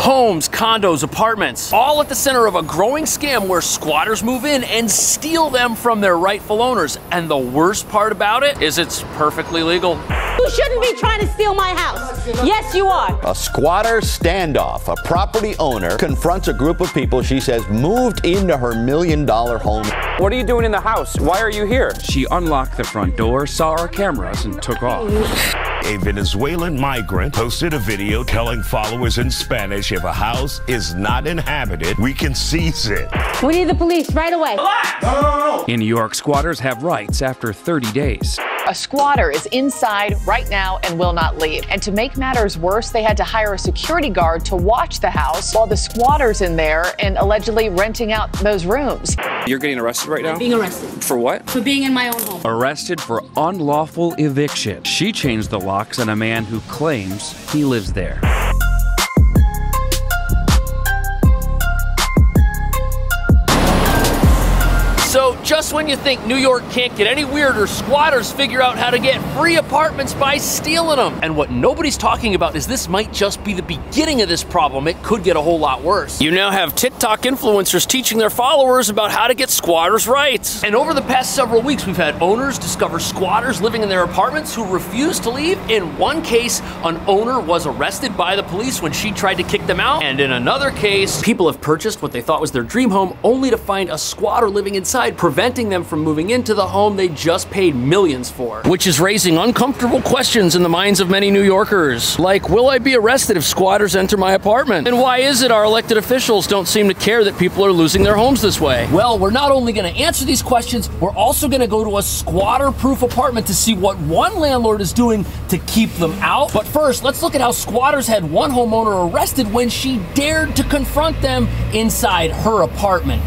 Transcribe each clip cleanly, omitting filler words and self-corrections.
Homes, condos, apartments, all at the center of a growing scam where squatters move in and steal them from their rightful owners. And the worst part about it is it's perfectly legal. You shouldn't be trying to steal my house. Yes, you are. A squatter standoff. A property owner confronts a group of people she says moved into her $1 million home. What are you doing in the house? Why are you here? She unlocked the front door, saw our cameras, and took off. A Venezuelan migrant posted a video telling followers in Spanish if a house is not inhabited, we can seize it. We need the police right away. No. In New York, squatters have rights after 30 days. A squatter is inside right now and will not leave. And to make matters worse, they had to hire a security guard to watch the house while the squatter's in there and allegedly renting out those rooms. You're getting arrested right now? Being arrested. For what? For being in my own home. Arrested for unlawful eviction. She changed the locks on a man who claims he lives there. So just when you think New York can't get any weirder, squatters figure out how to get free apartments by stealing them. And what nobody's talking about is this might just be the beginning of this problem. It could get a whole lot worse. You now have TikTok influencers teaching their followers about how to get squatters' rights. And over the past several weeks, we've had owners discover squatters living in their apartments who refuse to leave. In one case, an owner was arrested by the police when she tried to kick them out. And in another case, people have purchased what they thought was their dream home only to find a squatter living inside, preventing them from moving into the home they just paid millions for. Which is raising uncomfortable questions in the minds of many New Yorkers. Like, will I be arrested if squatters enter my apartment? And why is it our elected officials don't seem to care that people are losing their homes this way? Well, we're not only gonna answer these questions, we're also gonna go to a squatter-proof apartment to see what one landlord is doing to keep them out. But first, let's look at how squatters had one homeowner arrested when she dared to confront them inside her apartment.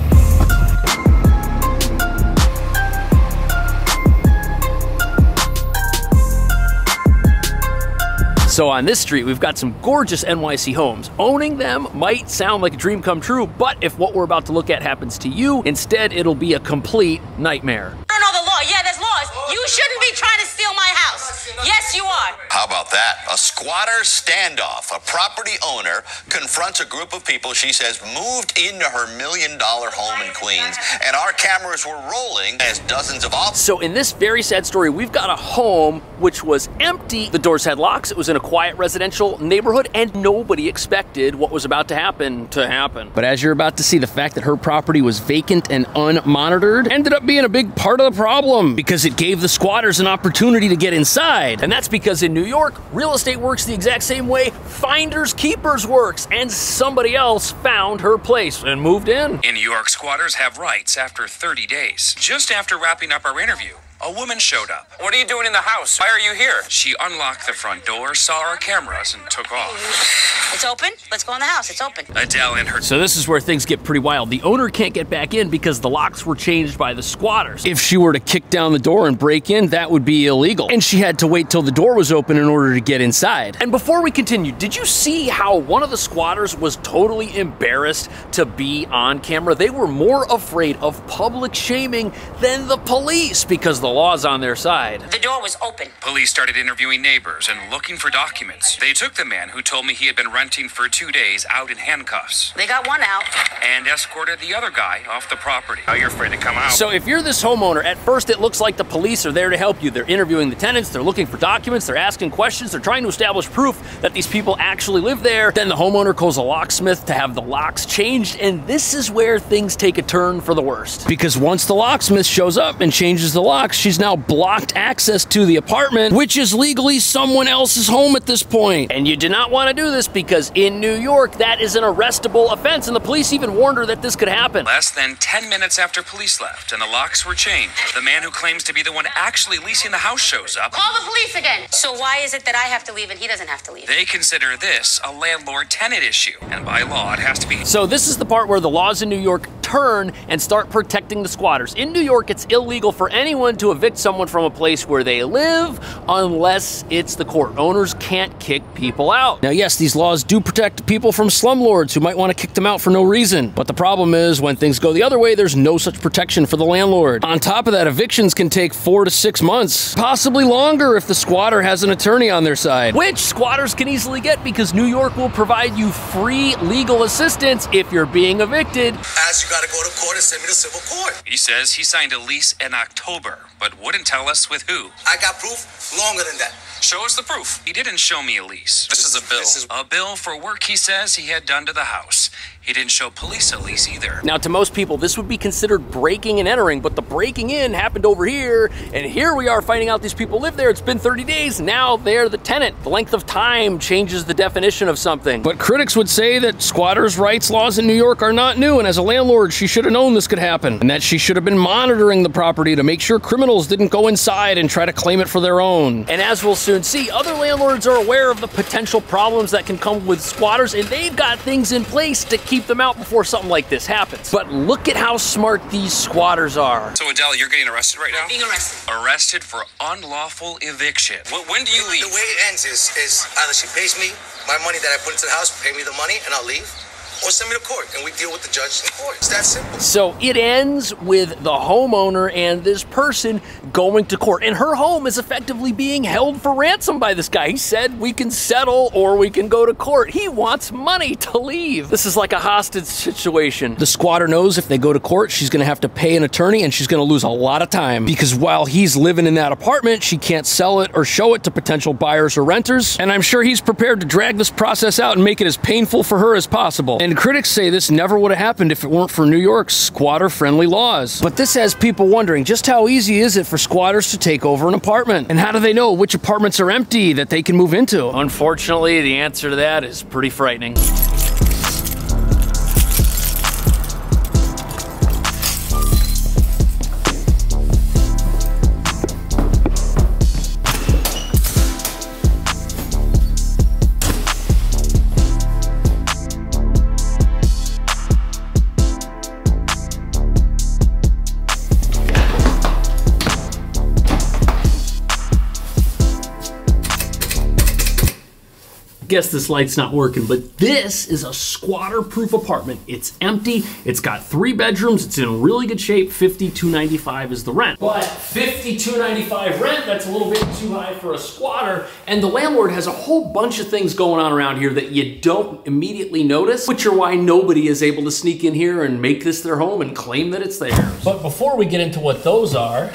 So on this street, we've got some gorgeous NYC homes. Owning them might sound like a dream come true, but if what we're about to look at happens to you, instead it'll be a complete nightmare. I don't know the law. Yeah, there's laws. You shouldn't be trying to steal my house. Yes, you are. How about that? A squatter standoff. A property owner confronts a group of people she says moved into her $1 million home in Queens, and our cameras were rolling as dozens of officers. So in this very sad story, we've got a home which was empty. The doors had locks. It was in a quiet residential neighborhood, and nobody expected what was about to happen. But as you're about to see, the fact that her property was vacant and unmonitored ended up being a big part of the problem because it gave the squatters an opportunity to get inside. And that's because in New York, real estate works the exact same way finders keepers works, and somebody else found her place and moved in. In New York, squatters have rights after 30 days. Just after wrapping up our interview, a woman showed up. What are you doing in the house? Why are you here? She unlocked the front door, saw our cameras, and took off. It's open. Let's go in the house. It's open. Adele and her... So this is where things get pretty wild. The owner can't get back in because the locks were changed by the squatters. If she were to kick down the door and break in, that would be illegal. And she had to wait till the door was open in order to get inside. And before we continue, did you see how one of the squatters was totally embarrassed to be on camera? They were more afraid of public shaming than the police because the law's on their side. The door was open. Police started interviewing neighbors and looking for documents. They took the man who told me he had been renting for 2 days out in handcuffs. They got one out. And escorted the other guy off the property. Now you're afraid to come out. So if you're this homeowner, at first it looks like the police are there to help you. They're interviewing the tenants, they're looking for documents, they're asking questions, they're trying to establish proof that these people actually live there. Then the homeowner calls a locksmith to have the locks changed, and this is where things take a turn for the worst. Because once the locksmith shows up and changes the locks, she's now blocked access to the apartment, which is legally someone else's home at this point. And you do not want to do this because in New York, that is an arrestable offense, and the police even warned her that this could happen. Less than 10 minutes after police left and the locks were changed, the man who claims to be the one actually leasing the house shows up. Call the police again. So why is it that I have to leave and he doesn't have to leave? They consider this a landlord-tenant issue, and by law it has to be. So this is the part where the laws in New York turn and start protecting the squatters. In New York, it's illegal for anyone to evict someone from a place where they live unless it's the court. Owners can't kick people out. Now, yes, these laws do protect people from slumlords who might want to kick them out for no reason. But the problem is when things go the other way, there's no such protection for the landlord. On top of that, evictions can take 4 to 6 months, possibly longer if the squatter has an attorney on their side, which squatters can easily get because New York will provide you free legal assistance if you're being evicted. As you gotta go to court and send me to civil court. He says he signed a lease in October, but wouldn't tell us with who. I got proof longer than that. Show us the proof. He didn't show me a lease. This is a bill. A bill for work he says he had done to the house. He didn't show police a lease either. Now, to most people, this would be considered breaking and entering, but the breaking in happened over here, and here we are finding out these people live there. It's been 30 days, now they're the tenant. The length of time changes the definition of something. But critics would say that squatters' rights laws in New York are not new, and as a landlord, she should have known this could happen, and that she should have been monitoring the property to make sure criminals didn't go inside and try to claim it for their own. And as we'll soon see, other landlords are aware of the potential problems that can come with squatters, and they've got things in place to keep them out before something like this happens. But look at how smart these squatters are. So Adele, you're getting arrested right now? Being arrested. Arrested for unlawful eviction. When do you leave? The way it ends is either she pays me my money that I put into the house, pay me the money, and I'll leave, or send me to court, and we deal with the judge in court. It's that simple. So it ends with the homeowner and this person going to court, and her home is effectively being held for ransom by this guy. He said, we can settle or we can go to court. He wants money to leave. This is like a hostage situation. The squatter knows if they go to court, she's gonna have to pay an attorney and she's gonna lose a lot of time because while he's living in that apartment, she can't sell it or show it to potential buyers or renters. And I'm sure he's prepared to drag this process out and make it as painful for her as possible. And critics say this never would have happened if it weren't for New York's squatter-friendly laws. But this has people wondering, just how easy is it for squatters to take over an apartment? And how do they know which apartments are empty that they can move into? Unfortunately, the answer to that is pretty frightening. Guess this light's not working, but this is a squatter-proof apartment. It's empty, it's got 3 bedrooms, it's in really good shape. $52.95 is the rent. But $52.95 rent, that's a little bit too high for a squatter, and the landlord has a whole bunch of things going on around here that you don't immediately notice, which are why nobody is able to sneak in here and make this their home and claim that it's theirs. But before we get into what those are,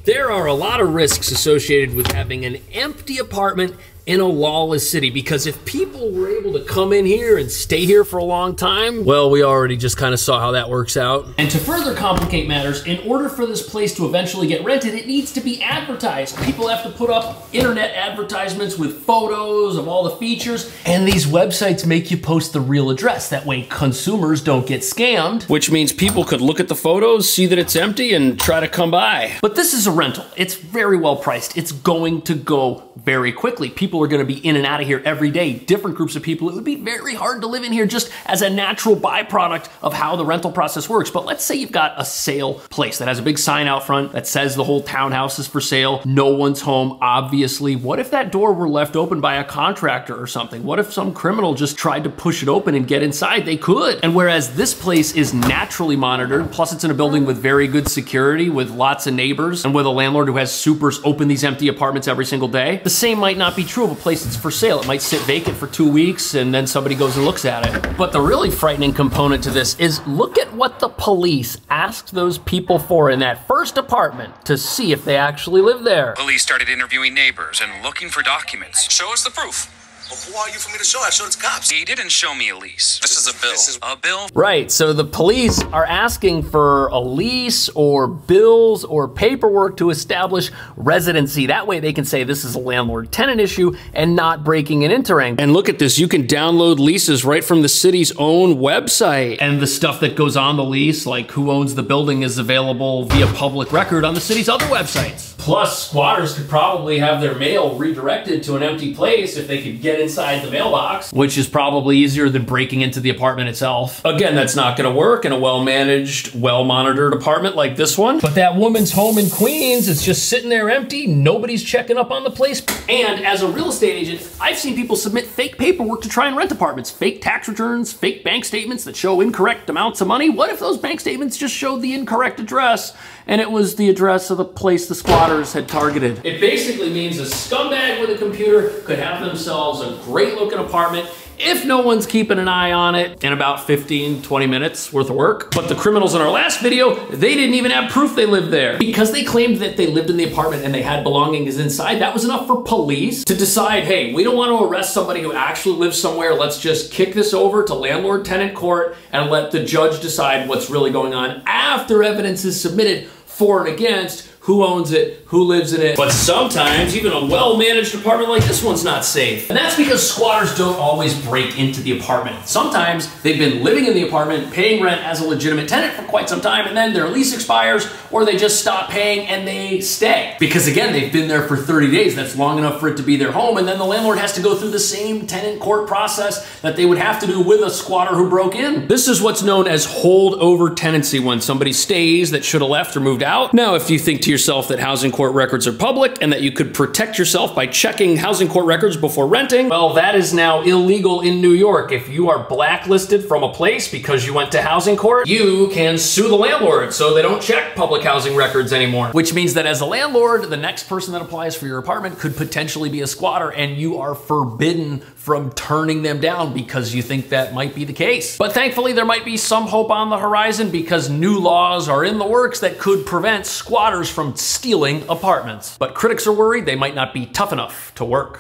there are a lot of risks associated with having an empty apartment in a lawless city, because if people were able to come in here and stay here for a long time, well, we already just kind of saw how that works out. And to further complicate matters, in order for this place to eventually get rented, it needs to be advertised. People have to put up internet advertisements with photos of all the features, and these websites make you post the real address. That way consumers don't get scammed, which means people could look at the photos, see that it's empty, and try to come by. But this is a rental. It's very well priced. It's going to go very quickly. People are going to be in and out of here every day, different groups of people. It would be very hard to live in here just as a natural byproduct of how the rental process works. But let's say you've got a sale place that has a big sign out front that says the whole townhouse is for sale. No one's home, obviously. What if that door were left open by a contractor or something? What if some criminal just tried to push it open and get inside? They could. And whereas this place is naturally monitored, plus it's in a building with very good security, with lots of neighbors, and with a landlord who has supers open these empty apartments every single day, the same might not be true of a place that's for sale. It might sit vacant for 2 weeks and then somebody goes and looks at it. But the really frightening component to this is look at what the police asked those people for in that first apartment to see if they actually live there. Police started interviewing neighbors and looking for documents. Show us the proof. But who are you for me to show? I showed it to cops. He didn't show me a lease. This is a bill. This is a bill. Right, so the police are asking for a lease or bills or paperwork to establish residency. That way they can say this is a landlord-tenant issue and not breaking and entering. And look at this, you can download leases right from the city's own website. And the stuff that goes on the lease, like who owns the building, is available via public record on the city's other websites. Plus, squatters could probably have their mail redirected to an empty place if they could get inside the mailbox, which is probably easier than breaking into the apartment itself. Again, that's not gonna work in a well-managed, well-monitored apartment like this one. But that woman's home in Queens is just sitting there empty. Nobody's checking up on the place. And as a real estate agent, I've seen people submit fake paperwork to try and rent apartments. Fake tax returns, fake bank statements that show incorrect amounts of money. What if those bank statements just showed the incorrect address and it was the address of the place the squatters had targeted? It basically means a scumbag with a computer could have themselves a great looking apartment if no one's keeping an eye on it in about 15, 20 minutes worth of work. But the criminals in our last video, they didn't even have proof they lived there. Because they claimed that they lived in the apartment and they had belongings inside, that was enough for police to decide, hey, we don't want to arrest somebody who actually lives somewhere. Let's just kick this over to landlord-tenant court and let the judge decide what's really going on after evidence is submitted for and against who owns it, who lives in it. But sometimes even a well-managed apartment like this one's not safe. And that's because squatters don't always break into the apartment. Sometimes they've been living in the apartment, paying rent as a legitimate tenant for quite some time, and then their lease expires, or they just stop paying and they stay. Because again, they've been there for 30 days. That's long enough for it to be their home, and then the landlord has to go through the same tenant court process that they would have to do with a squatter who broke in. This is what's known as holdover tenancy, when somebody stays that should have left or moved out. Now, if you think to yourself that housing court records are public and that you could protect yourself by checking housing court records before renting, well, that is now illegal in New York. If you are blacklisted from a place because you went to housing court, you can sue the landlord so they don't check public housing records anymore. Which means that as a landlord, the next person that applies for your apartment could potentially be a squatter, and you are forbidden from turning them down because you think that might be the case. But thankfully, there might be some hope on the horizon because new laws are in the works that could prevent squatters from stealing apartments. But critics are worried they might not be tough enough to work.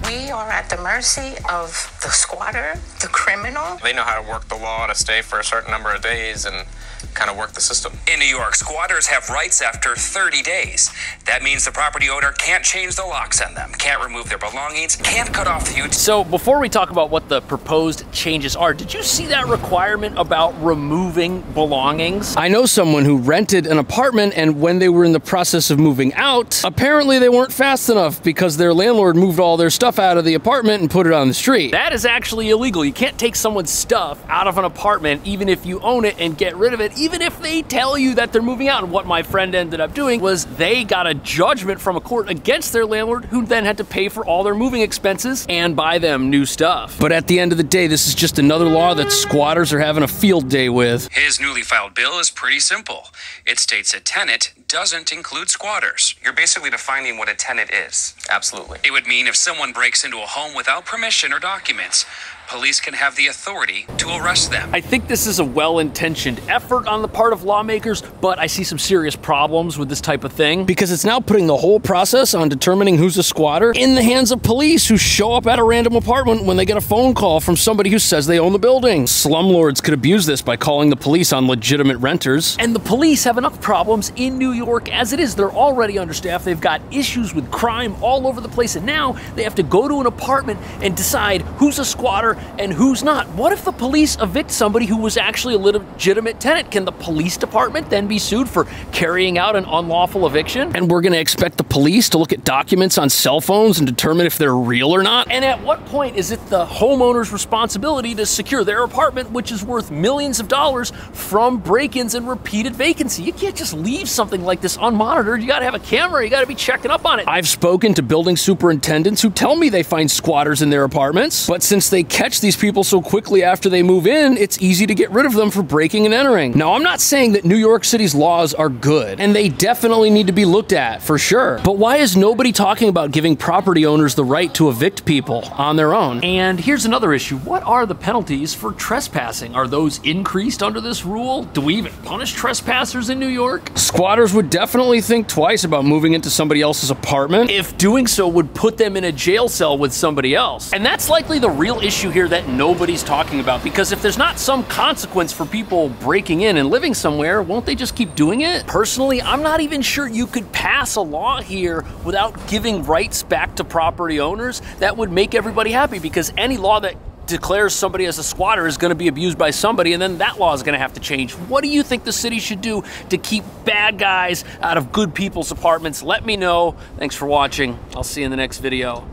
We are at the mercy of the squatter, the criminal. They know how to work the law to stay for a certain number of days and kind of work the system. In New York, squatters have rights after 30 days. That means the property owner can't change the locks on them, can't remove their belongings, can't cut off the utilities. So before we talk about what the proposed changes are, did you see that requirement about removing belongings? I know someone who rented an apartment, and when they were in the process of moving out, apparently they weren't fast enough because their landlord moved all their stuff out of the apartment and put it on the street. That is actually illegal. You can't take someone's stuff out of an apartment even if you own it and get rid of it, even if they tell you that they're moving out. And what my friend ended up doing was they got a judgment from a court against their landlord, who then had to pay for all their moving expenses and buy them new stuff. But at the end of the day, this is just another law that squatters are having a field day with. His newly filed bill is pretty simple. It states a tenant doesn't include squatters. You're basically defining what a tenant is. Absolutely. It would mean if someone breaks into a home without permission or documents, police can have the authority to arrest them. I think this is a well-intentioned effort on the part of lawmakers, but I see some serious problems with this type of thing because it's now putting the whole process on determining who's a squatter in the hands of police who show up at a random apartment when they get a phone call from somebody who says they own the building. Slumlords could abuse this by calling the police on legitimate renters. And the police have enough problems in New York as it is. They're already understaffed. They've got issues with crime all over the place, and now they have to go to an apartment and decide who's a squatter and who's not. What if the police evict somebody who was actually a legitimate tenant? Can the police department then be sued for carrying out an unlawful eviction? And we're gonna expect the police to look at documents on cell phones and determine if they're real or not? And at what point is it the homeowner's responsibility to secure their apartment, which is worth millions of dollars, from break-ins and repeated vacancy? You can't just leave something like this unmonitored. You gotta have a camera, you gotta be checking up on it. I've spoken to building superintendents who tell me they find squatters in their apartments, but since they catch these people so quickly after they move in, it's easy to get rid of them for breaking and entering. Now, I'm not saying that New York City's laws are good, and they definitely need to be looked at, for sure. But why is nobody talking about giving property owners the right to evict people on their own? And here's another issue. What are the penalties for trespassing? Are those increased under this rule? Do we even punish trespassers in New York? Squatters would definitely think twice about moving into somebody else's apartment if doing so would put them in a jail cell with somebody else. And that's likely the real issue here that nobody's talking about, because if there's not some consequence for people breaking in and living somewhere, won't they just keep doing it? Personally, I'm not even sure you could pass a law here without giving rights back to property owners that would make everybody happy, because any law that declares somebody as a squatter is going to be abused by somebody, and then that law is going to have to change. What do you think the city should do to keep bad guys out of good people's apartments? Let me know. Thanks for watching. I'll see you in the next video.